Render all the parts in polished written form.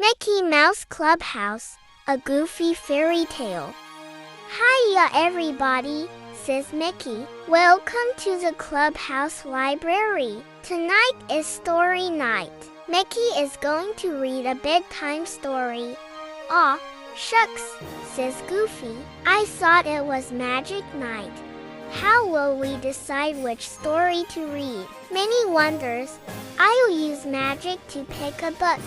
Mickey Mouse Clubhouse, a goofy fairy tale. Hiya everybody, says Mickey. Welcome to the Clubhouse library. Tonight is story night. Mickey is going to read a bedtime story. Aw, shucks, says Goofy. I thought it was magic night. How will we decide which story to read? Minnie wonders. I'll use magic to pick a book,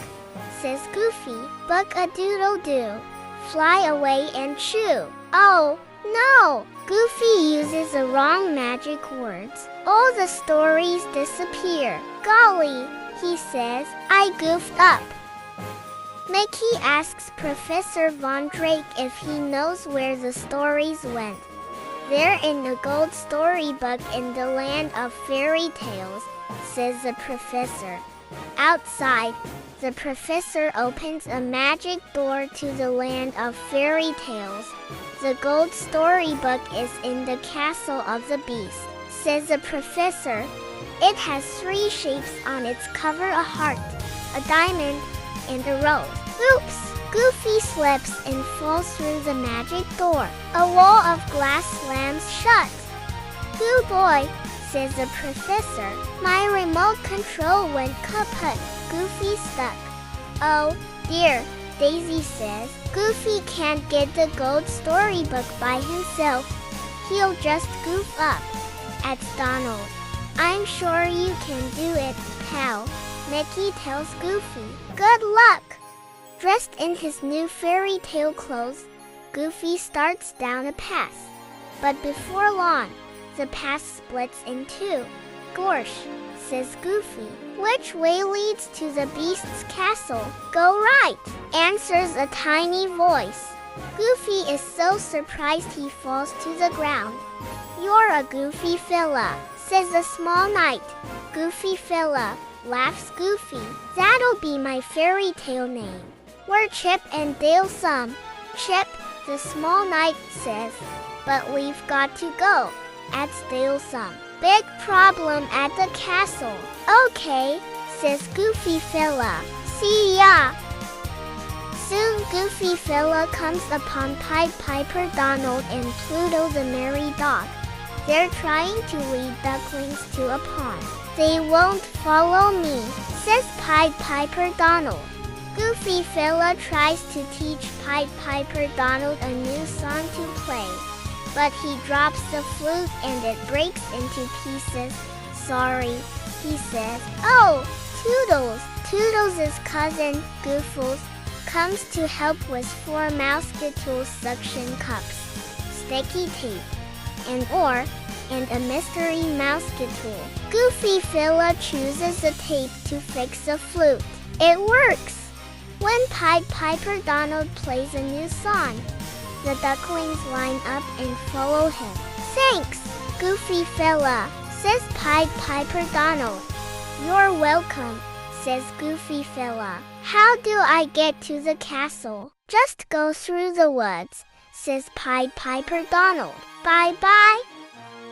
says Goofy. Buck-a-doodle-doo. Fly away and chew. Oh, no! Goofy uses the wrong magic words. All the stories disappear. Golly, he says, I goofed up. Mickey asks Professor Von Drake if he knows where the stories went. They're in the gold storybook in the land of fairy tales, says the professor. Outside, the professor opens a magic door to the land of fairy tales. The gold storybook is in the castle of the beast, says the professor. It has 3 shapes on its cover: a heart, a diamond, and a rose. Oops! Goofy slips and falls through the magic door. A wall of glass slams shut. Goo boy, says the professor. My remote control went kaput. Goofy stuck. Oh, dear, Daisy says. Goofy can't get the gold storybook by himself. He'll just goof up. At Donald. I'm sure you can do it, pal, Mickey tells Goofy. Good luck! Dressed in his new fairy tale clothes, Goofy starts down a path. But before long, the path splits in two. Gorsh, says Goofy. Which way leads to the beast's castle? Go right, answers a tiny voice. Goofy is so surprised he falls to the ground. You're a goofy fella, says the small knight. Goofy fella, laughs Goofy. That'll be my fairy tale name. We're Chip and Dale some. Chip, the small knight says. But we've got to go, adds Dale some. Big problem at the castle. Okay, says Goofy fella. See ya! Soon Goofy fella comes upon Pied Piper Donald and Pluto the merry dog. They're trying to lead ducklings to a pond. They won't follow me, says Pied Piper Donald. Goofy fella tries to teach Pied Piper Donald a new song to play. But he drops the flute and it breaks into pieces. Sorry, he says. Oh, Toodles! Toodles' cousin, Goofles, comes to help with 4 Mousetool suction cups, sticky tape, an oar, and a mystery Mousetool. Goofy fella chooses the tape to fix the flute. It works! When Pied Piper Donald plays a new song, the ducklings line up and follow him. Thanks, Goofy fella, says Pied Piper Donald. You're welcome, says Goofy fella. How do I get to the castle? Just go through the woods, says Pied Piper Donald. Bye-bye.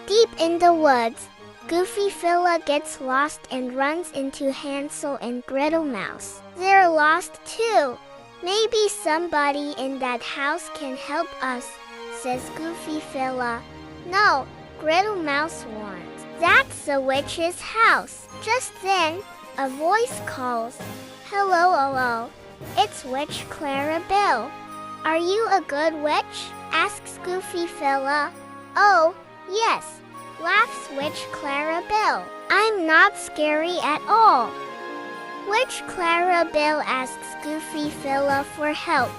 Deep in the woods, Goofy fella gets lost and runs into Hansel and Gretel Mouse. They're lost too. Maybe somebody in that house can help us, says Goofy fella. No, Gretel Mouse warns. That's the witch's house. Just then, a voice calls. Hello, hello. It's Witch Clarabelle. Are you a good witch? Asks Goofy fella. Oh, yes, laughs Witch Clarabelle. I'm not scary at all. Witch Clarabelle asks Goofy fella for help.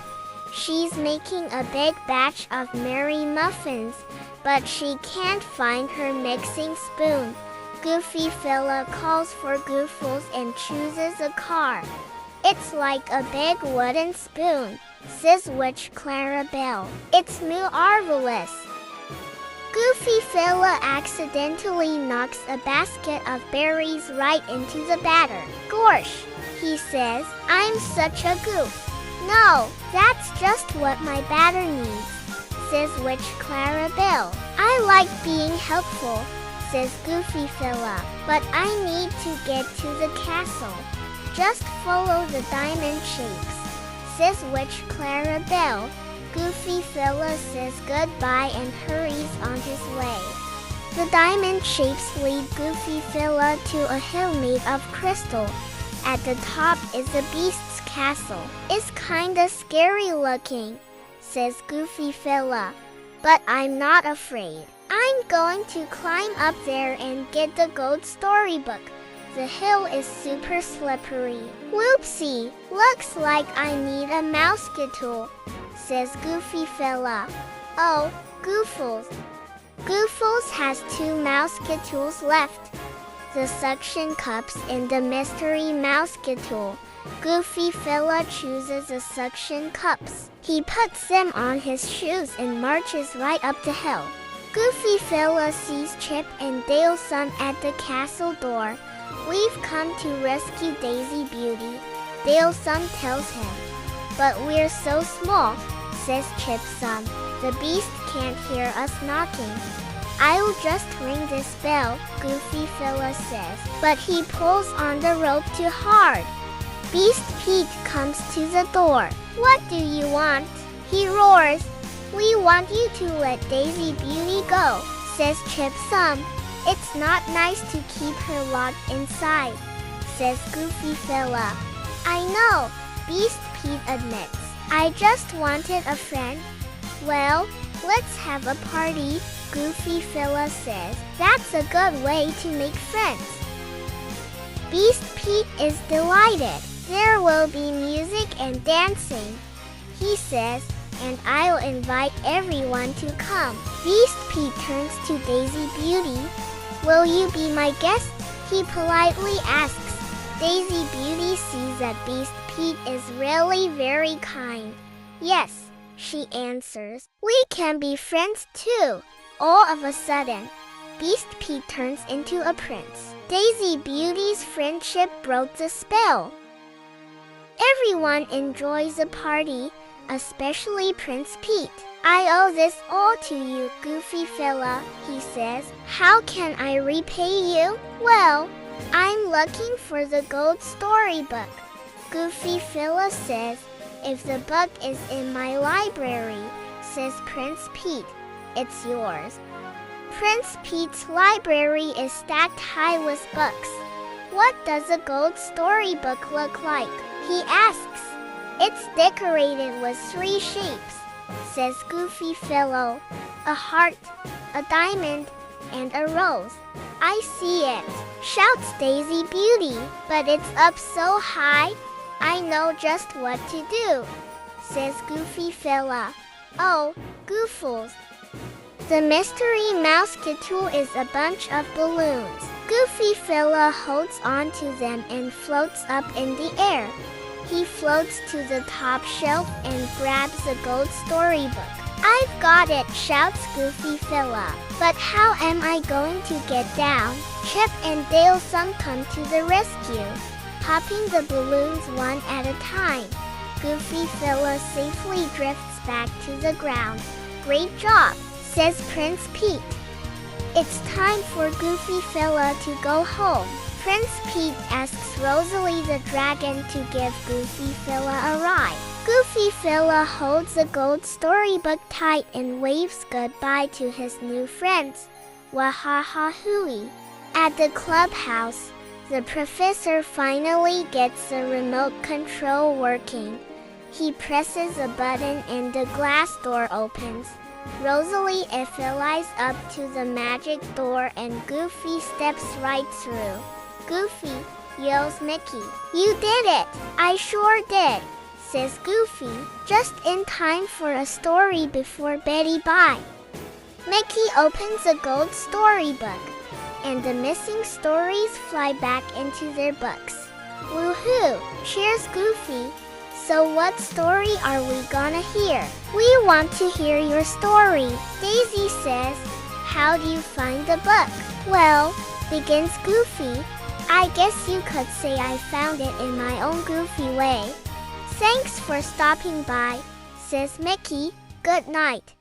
She's making a big batch of merry muffins, but she can't find her mixing spoon. Goofy fella calls for Goofles and chooses a car. It's like a big wooden spoon, says Witch Clarabelle. It's marvelous. Goofy fella accidentally knocks a basket of berries right into the batter. Gorsh, he says, I'm such a goof. No, that's just what my batter needs, says Witch Clarabelle. I like being helpful, says Goofy fella, but I need to get to the castle. Just follow the diamond shapes. says Witch Clarabelle. Goofy Fella says goodbye and hurries on his way. The diamond shapes lead Goofy Fella to a hill made of crystal. At the top is the beast's castle. It's kinda scary looking, says Goofy Fella, but I'm not afraid. I'm going to climb up there and get the gold storybook. The hill is super slippery. Whoopsie, looks like I need a mousetool, says Goofy Fella. Oh, Goofles. Goofles has 2 mousetool left. The suction cups and the mystery mousetool. Goofy Fella chooses the suction cups. He puts them on his shoes and marches right up the hill. Goofy Fella sees Chip and Dale Sun at the castle door. We've come to rescue Daisy Beauty, Dale Sun tells him. But we're so small, says Chip Sun. The beast can't hear us knocking. I'll just ring this bell, Goofy Fella says, but he pulls on the rope too hard. Beast Pete comes to the door. What do you want? He roars. We want you to let Daisy Beauty go, says Chip Sun. It's not nice to keep her locked inside, says Goofy Fella. I know, Beast Pete admits. I just wanted a friend. Well, let's have a party, Goofy Fella says. That's a good way to make friends. Beast Pete is delighted. There will be music and dancing, he says, and I'll invite everyone to come. Beast Pete turns to Daisy Beauty. Will you be my guest? He politely asks. Daisy Beauty sees that Beast Pete is really very kind. Yes, she answers. We can be friends too. All of a sudden, Beast Pete turns into a prince. Daisy Beauty's friendship broke the spell. Everyone enjoys the party, especially Prince Pete. I owe this all to you, Goofy Fella, he says. How can I repay you? Well, I'm looking for the gold storybook. Goofy Fella says, if the book is in my library, says Prince Pete, it's yours. Prince Pete's library is stacked high with books. What does a gold storybook look like? He asks. It's decorated with 3 shapes, says Goofy Fellow. A heart, a diamond, and a rose. I see it, shouts Daisy Beauty. But it's up so high, I know just what to do, says Goofy Fella. Oh, Goofles. The mystery mousetool is a bunch of balloons. Goofy Fella holds on to them and floats up in the air. He floats to the top shelf and grabs the gold storybook. I've got it, shouts Goofy Fella. But how am I going to get down? Chip and Dale Sun come to the rescue, popping the balloons one at a time. Goofy Fella safely drifts back to the ground. Great job, says Prince Pete. It's time for Goofy Fella to go home. Prince Pete asks Rosalie the dragon to give Goofy Fella a ride. Goofy Fella holds the gold storybook tight and waves goodbye to his new friends. Wahaha-hooey. At the clubhouse, the professor finally gets the remote control working. He presses a button and the glass door opens. Rosalie flies up to the magic door and Goofy steps right through. Goofy, yells Mickey. You did it! I sure did, says Goofy, just in time for a story before Betty Bye. Mickey opens a gold storybook, and the missing stories fly back into their books. Woohoo! Cheers, Goofy. So what story are we gonna hear? We want to hear your story. Daisy says, how do you find the book? Well, begins Goofy. I guess you could say I found it in my own goofy way. Thanks for stopping by, says Mickey. Good night.